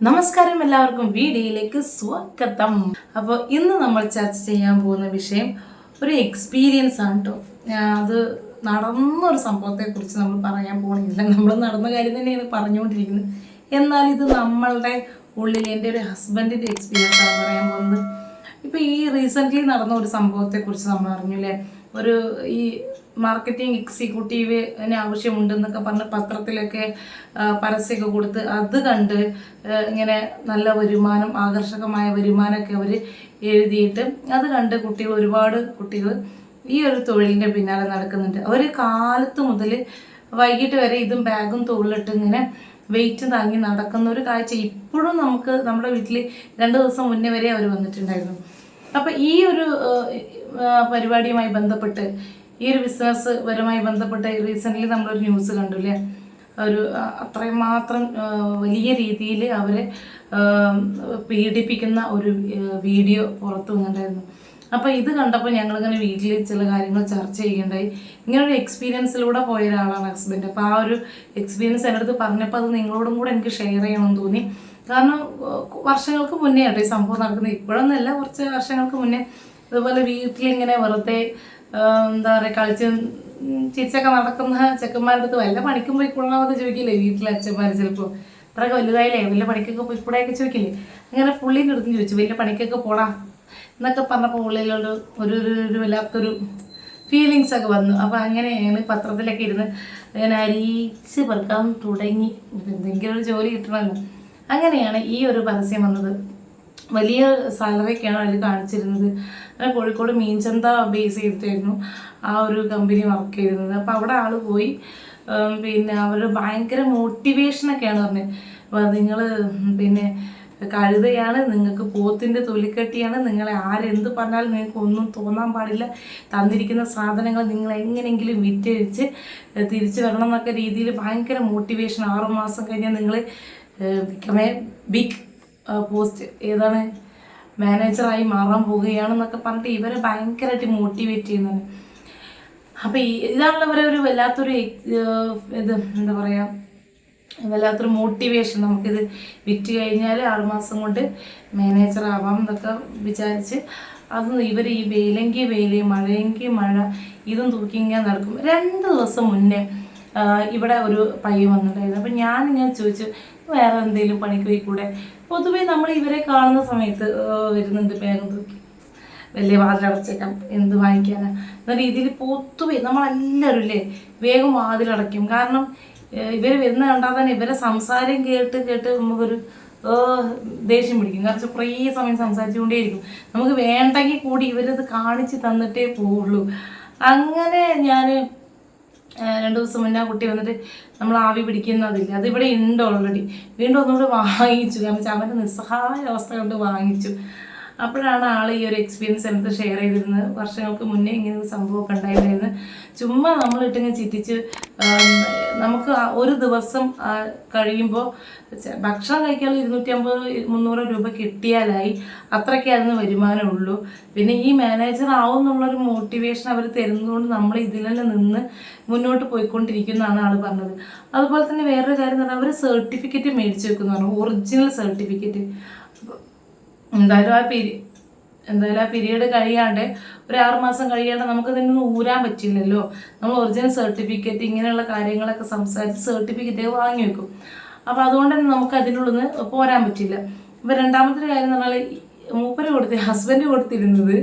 നമസ്കാരം, എല്ലാവർക്കും വീഡിയോയിലേക്ക് സ്വാഗതം. അപ്പോൾ ഇന്ന് നമ്മൾ ചർച്ച ചെയ്യാൻ പോകുന്ന വിഷയം ഒരു എക്സ്പീരിയൻസ് ആണ് കേട്ടോ. അത് നടന്നൊരു സംഭവത്തെക്കുറിച്ച് നമ്മൾ പറയാൻ പോകുന്നില്ല. നമ്മൾ നടന്ന കാര്യം തന്നെയാണ് പറഞ്ഞുകൊണ്ടിരിക്കുന്നത്. എന്നാൽ ഇത് നമ്മളുടെ ഉള്ളിൽ എൻ്റെ ഒരു ഹസ്ബൻഡിൻ്റെ എക്സ്പീരിയൻസ് ആണ് പറയാൻ പോകുന്നത്. ഇപ്പോൾ ഈ റീസെൻ്റ്ലി നടന്ന ഒരു സംഭവത്തെക്കുറിച്ച് നമ്മൾ അറിഞ്ഞില്ലേ, ഒരു ഈ മാർക്കറ്റിംഗ് എക്സിക്യൂട്ടീവിന് ആവശ്യമുണ്ടെന്നൊക്കെ പറഞ്ഞ് പത്രത്തിലൊക്കെ പരസ്യമൊക്കെ കൊടുത്ത് അത് കണ്ട് ഇങ്ങനെ നല്ല വരുമാനം, ആകർഷകമായ വരുമാനമൊക്കെ അവർ എഴുതിയിട്ട് അത് കണ്ട് ഒരുപാട് കുട്ടികൾ ഈ ഒരു തൊഴിലിൻ്റെ പിന്നാലെ നടക്കുന്നുണ്ട്. അവർ കാലത്ത് മുതൽ വൈകിട്ട് വരെ ഇതും ബാഗും തോളിലിട്ട് ഇങ്ങനെ വെയിറ്റ് താങ്ങി നടക്കുന്ന ഒരു കാഴ്ച ഇപ്പോഴും നമുക്ക് നമ്മുടെ വീട്ടിൽ 2 ദിവസം മുന്നേ വരെ അവർ വന്നിട്ടുണ്ടായിരുന്നു. അപ്പം ഈ ഒരു പരിപാടിയുമായി ബന്ധപ്പെട്ട്, ഈ ഒരു ബിസിനസ് പരമായി ബന്ധപ്പെട്ട് റീസെൻ്റ്ലി നമ്മളൊരു ന്യൂസ് കണ്ടില്ലേ, ഒരു അത്രയും മാത്രം വലിയ രീതിയിൽ അവരെ പീഡിപ്പിക്കുന്ന ഒരു വീഡിയോ പുറത്തു വന്നിട്ടുണ്ടായിരുന്നു. അപ്പോൾ ഇത് കണ്ടപ്പോൾ ഞങ്ങളിങ്ങനെ വീട്ടിൽ ചില കാര്യങ്ങൾ ചർച്ച ചെയ്യുകയുണ്ടായി. ഇങ്ങനൊരു എക്സ്പീരിയൻസിലൂടെ പോയ ഒരാളാണ് ഹസ്ബൻഡ്. അപ്പോൾ ആ ഒരു എക്സ്പീരിയൻസ് എൻ്റെ അടുത്ത് പറഞ്ഞപ്പോൾ അത് നിങ്ങളോടും കൂടെ എനിക്ക് ഷെയർ ചെയ്യണമെന്ന് തോന്നി. കാരണം വർഷങ്ങൾക്ക് മുന്നേ ആട്ടോ ഈ സംഭവം നടക്കുന്നത്, ഇപ്പോഴൊന്നുമല്ല, കുറച്ച് വർഷങ്ങൾക്ക് മുന്നേ ഇതുപോലെ വീട്ടിലിങ്ങനെ വെറുതെ എന്താ പറയുക കളിച്ച് ചിരിച്ചൊക്കെ നടക്കുന്ന ചെക്കന്മാരുടെ അടുത്ത് വല്ല പണിക്കും പോയി കൊള്ളാമെന്ന് ചോദിക്കില്ലേ വീട്ടിലെ അച്ഛന്മാർ. ചിലപ്പോൾ ഇത്രയൊക്കെ വലുതായില്ലേ, വലിയ പണിക്കൊക്കെ പോയി കൂടെയൊക്കെ ചോദിക്കില്ലേ. അങ്ങനെ പുള്ളീൻ്റെ അടുത്തും ചോദിച്ചു, വലിയ പണിക്കൊക്കെ പോടാ എന്നൊക്കെ പറഞ്ഞപ്പോൾ ഉള്ളിലൊരു ഒരു വല്ലാത്തൊരു ഫീലിങ്സ് ഒക്കെ വന്നു. അപ്പോൾ അങ്ങനെയാണ് പത്രത്തിലൊക്കെ ഇരുന്ന് അങ്ങനെ അരിച്ച് പെറുക്കാൻ തുടങ്ങി. എന്തെങ്കിലും ഒരു ജോലി കിട്ടണമല്ലോ. അങ്ങനെയാണ് ഈ ഒരു പരസ്യം വന്നത്. വലിയ സാലറിയൊക്കെയാണ് അതിൽ കാണിച്ചിരുന്നത്. കോഴിക്കോട് മീൻചന്ത ബേസ് ചെയ്തിട്ടായിരുന്നു ആ ഒരു കമ്പനി വർക്ക് ചെയ്തിരുന്നത്. അപ്പോൾ അവിടെ ആൾ പോയി, പിന്നെ അവർ ഭയങ്കര മോട്ടിവേഷനൊക്കെയാണ് പറഞ്ഞത്. അപ്പോൾ നിങ്ങൾ പിന്നെ കഴുതയാണ്, നിങ്ങൾക്ക് പോത്തിൻ്റെ തൊലിക്കട്ടിയാണ്, നിങ്ങളെ ആരെന്ത് പറഞ്ഞാലും നിങ്ങൾക്ക് ഒന്നും തോന്നാൻ പാടില്ല, തന്നിരിക്കുന്ന സാധനങ്ങൾ നിങ്ങൾ എങ്ങനെയെങ്കിലും വിറ്റഴിച്ച് തിരിച്ചു വരണം എന്നൊക്കെ രീതിയിൽ ഭയങ്കര മോട്ടിവേഷൻ. 6 മാസം കഴിഞ്ഞാൽ നിങ്ങൾ ബിക്കം എ ബിഗ് പോസ്റ്റ് ഏതാണ് മാനേജറായി മാറാൻ പോവുകയാണെന്നൊക്കെ പറഞ്ഞിട്ട് ഇവരെ ഭയങ്കരമായിട്ട് മോട്ടിവേറ്റ് ചെയ്യുന്നത്. അപ്പം ഇതാണല്ലോ ഇവരെ ഒരു വല്ലാത്തൊരു ഇത് എന്താ പറയുക, വല്ലാത്തൊരു മോട്ടിവേഷൻ. നമുക്കിത് വിറ്റ് കഴിഞ്ഞാൽ 6 മാസം കൊണ്ട് മാനേജർ ആവാം എന്നൊക്കെ വിചാരിച്ച് അത് ഇവർ ഈ വെയിലെങ്കിൽ വെയിൽ, മഴയെങ്കിൽ മഴ, ഇതും തൂക്കി ഇങ്ങനെ നടക്കും. 2 ദിവസം മുന്നേ ഇവിടെ ഒരു പയ്യൻ വന്നിട്ടുണ്ടായിരുന്നു. അപ്പം ഞാനിങ്ങനെ ചോദിച്ചു, വേറെ എന്തെങ്കിലും പണിക്ക് പോയിക്കൂടെ? പൊതുവേ നമ്മൾ ഇവരെ കാണുന്ന സമയത്ത് വരുന്നുണ്ട് ബാഗും തൂക്കി, വലിയ വാതിലടച്ചേക്കാം, എന്ത് വാങ്ങിക്കാനാ എന്ന രീതിയിൽ പൊതുവേ നമ്മളെല്ലാവരും ഇല്ലേ വേഗം വാതിലടയ്ക്കും. കാരണം ഇവർ വരുന്ന കണ്ടാൽ തന്നെ ഇവരെ സംസാരം കേട്ട് കേട്ട് നമുക്കൊരു ദേഷ്യം പിടിക്കും. കാരണം കുറേ സമയം സംസാരിച്ചുകൊണ്ടേയിരിക്കും. നമുക്ക് വേണ്ടെങ്കിൽ കൂടി ഇവരത് കാണിച്ച് തന്നിട്ടേ പോവുള്ളൂ. അങ്ങനെ ഞാൻ 2 ദിവസം മുന്നേ ആ കുട്ടി വന്നിട്ട് നമ്മൾ ആവി പിടിക്കുന്നതില്ല, അതിവിടെ ഉണ്ട് ഓൾറെഡി, വീണ്ടും ഒന്നുകൂടെ വാങ്ങിച്ചു. കാരണം അവൻ്റെ നിസ്സഹായ അവസ്ഥ കൊണ്ട് വാങ്ങിച്ചു. അപ്പോഴാണ് ആൾ ഈ ഒരു എക്സ്പീരിയൻസ് എടുത്ത് ഷെയർ ചെയ്തിരുന്നത്. വർഷങ്ങൾക്ക് മുന്നേ ഇങ്ങനെ ഒരു സംഭവമൊക്കെ ഉണ്ടായിരുന്നു. ചുമ്മാ നമ്മളിട്ടിങ്ങനെ ചിറ്റിച്ച് നമുക്ക് ഒരു ദിവസം കഴിയുമ്പോൾ ഭക്ഷണം കഴിക്കാൻ 250-300 രൂപ കിട്ടിയാലായി, അത്രയ്ക്ക് അതിന് വരുമാനമുള്ളൂ. പിന്നെ ഈ മാനേജർ ആവും എന്നുള്ളൊരു മോട്ടിവേഷൻ അവർ തരുന്നതുകൊണ്ട് നമ്മൾ ഇതിൽ തന്നെ നിന്ന് മുന്നോട്ട് പോയിക്കൊണ്ടിരിക്കുന്നതാണ് ആൾ പറഞ്ഞത്. അതുപോലെ തന്നെ വേറൊരു കാര്യം എന്ന് പറഞ്ഞാൽ അവർ സർട്ടിഫിക്കറ്റ് മേടിച്ച് വെക്കുന്നതാണ്, ഒറിജിനൽ സർട്ടിഫിക്കറ്റ്. എന്തായാലും ആ പീരീഡ് കഴിയാണ്ട് ഒരു 6 മാസം കഴിയാണ്ട് നമുക്ക് ഇതിനൊന്നും ഊരാൻ പറ്റില്ലല്ലോ. നമ്മൾ ഒറിജിനൽ സർട്ടിഫിക്കറ്റ് ഇങ്ങനെയുള്ള കാര്യങ്ങളൊക്കെ സംസാരിച്ച് സർട്ടിഫിക്കറ്റ് വാങ്ങി വെക്കും. അപ്പോൾ അതുകൊണ്ട് തന്നെ നമുക്ക് അതിനുള്ളിൽ നിന്ന് പോരാൻ പറ്റില്ല. അപ്പോൾ രണ്ടാമത്തെ കാര്യം എന്ന് പറഞ്ഞാൽ ഹസ്ബൻഡ് കൊടുത്തിരുന്നത്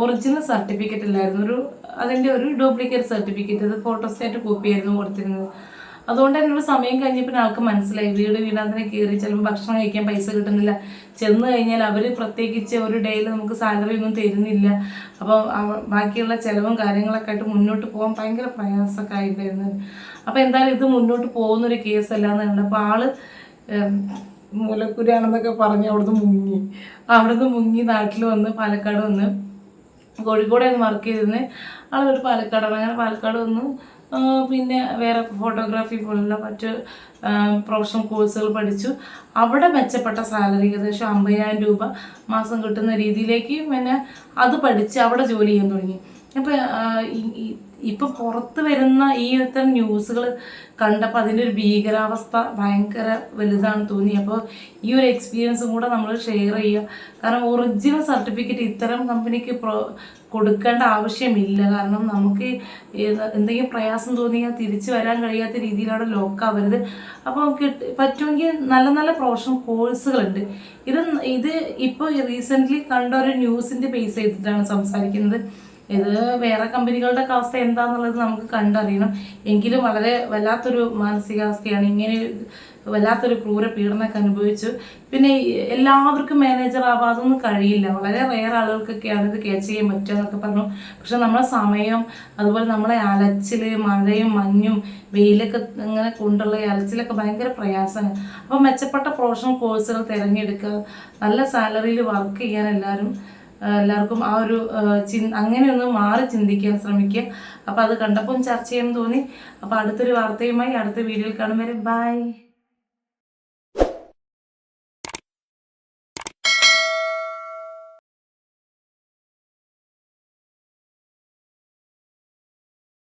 ഒറിജിനൽ സർട്ടിഫിക്കറ്റ് അല്ലായിരുന്നു, അതിൻ്റെ ഒരു ഡ്യൂപ്ലിക്കേറ്റ് സർട്ടിഫിക്കറ്റ്, അത് ഫോട്ടോസ്റ്റാറ്റ് കോപ്പി ആയിരുന്നു കൊടുത്തിരുന്നത്. അതുകൊണ്ട് തന്നെ ഒരു സമയം കഴിഞ്ഞപ്പോൾ ആൾക്ക് മനസ്സിലായി, വീടാന്തരം കയറി ചിലപ്പോൾ ഭക്ഷണം കഴിക്കാൻ പൈസ കിട്ടുന്നില്ല, ചെന്ന് കഴിഞ്ഞാൽ അവർ പ്രത്യേകിച്ച് ഒരു ഡേയിൽ നമുക്ക് സാലറി ഒന്നും തരുന്നില്ല. അപ്പോൾ ബാക്കിയുള്ള ചിലവും കാര്യങ്ങളൊക്കെ ആയിട്ട് മുന്നോട്ട് പോകാൻ ഭയങ്കര പ്രയാസമൊക്കെ ആയിട്ടായിരുന്നു. അപ്പോൾ എന്തായാലും ഇത് മുന്നോട്ട് പോകുന്നൊരു കേസല്ല എന്ന് കണ്ടപ്പോൾ ആള് മൂലക്കുരാണെന്നൊക്കെ പറഞ്ഞ് അവിടുന്ന് മുങ്ങി നാട്ടിൽ വന്ന് പാലക്കാട് വന്ന്, കോഴിക്കോടായിരുന്നു വർക്ക് ചെയ്തിരുന്നത് ആളൊരു പാലക്കാടാണ്. അങ്ങനെ പാലക്കാട് വന്ന് പിന്നെ വേറെ ഫോട്ടോഗ്രാഫി പോലുള്ള മറ്റ് പ്രൊഫഷണൽ കോഴ്സുകൾ പഠിച്ചു. അവിടെ മെച്ചപ്പെട്ട സാലറി ഏകദേശം 50,000 രൂപ മാസം കിട്ടുന്ന രീതിയിലേക്ക് പിന്നെ അത് പഠിച്ച് അവിടെ ജോലി ചെയ്യാൻ തുടങ്ങി. അപ്പോൾ ഇപ്പം പുറത്ത് വരുന്ന ഈ ഇത്തരം ന്യൂസുകൾ കണ്ടപ്പോൾ അതിൻ്റെ ഒരു ഭീകരാവസ്ഥ ഭയങ്കര വലുതാണ് തോന്നി. അപ്പോൾ ഈ ഒരു എക്സ്പീരിയൻസും കൂടെ നമ്മൾ ഷെയർ ചെയ്യുക. കാരണം ഒറിജിനൽ സർട്ടിഫിക്കറ്റ് ഇത്തരം കമ്പനിക്ക് കൊടുക്കേണ്ട ആവശ്യമില്ല. കാരണം നമുക്ക് എന്തെങ്കിലും പ്രയാസം തോന്നിയാൽ തിരിച്ചു വരാൻ കഴിയാത്ത രീതിയിലാണ് ലോക്കാവരുത്. അപ്പോൾ നമുക്ക് പറ്റുമെങ്കിൽ നല്ല നല്ല പ്രൊഫഷണൽ കോഴ്സുകളുണ്ട്. ഇത് ഇപ്പോൾ റീസെൻ്റ്ലി കണ്ട ഒരു ന്യൂസിൻ്റെ ബേസ് ചെയ്തിട്ടാണ് സംസാരിക്കുന്നത്. ഇത് വേറെ കമ്പനികളുടെ അവസ്ഥ എന്താണെന്നുള്ളത് നമുക്ക് കണ്ടറിയണം. എങ്കിലും വളരെ വല്ലാത്തൊരു മാനസികാവസ്ഥയാണ്. ഇങ്ങനെ വല്ലാത്തൊരു ക്രൂര പീഡനമൊക്കെ അനുഭവിച്ചു. പിന്നെ എല്ലാവർക്കും മാനേജർ ആവാം, അതൊന്നും കഴിയില്ല. വളരെ വേറെ ആളുകൾക്കൊക്കെയാണ് ഇത് ക്യാച്ച് ചെയ്യാൻ പറ്റുക എന്നൊക്കെ പറഞ്ഞു. പക്ഷെ നമ്മളെ സമയം, അതുപോലെ നമ്മളെ അലച്ചിൽ, മഴയും മഞ്ഞും വെയിലൊക്കെ ഇങ്ങനെ കൊണ്ടുള്ള അലച്ചിലൊക്കെ ഭയങ്കര പ്രയാസമാണ്. അപ്പോൾ മെച്ചപ്പെട്ട പ്രൊഫഷണൽ കോഴ്സുകൾ തിരഞ്ഞെടുക്കുക, നല്ല സാലറിയിൽ വർക്ക് ചെയ്യാൻ എല്ലാവർക്കും ആ ഒരു അങ്ങനെയൊന്ന് മാറി ചിന്തിക്കാൻ ശ്രമിക്കുക. അപ്പോൾ അത് കണ്ടപ്പോൾ ചർച്ച ചെയ്യാൻ തോന്നി. അപ്പോൾ അടുത്തൊരു വാർത്തയുമായി അടുത്ത വീഡിയോയിൽ കാണും വരെ ബൈ.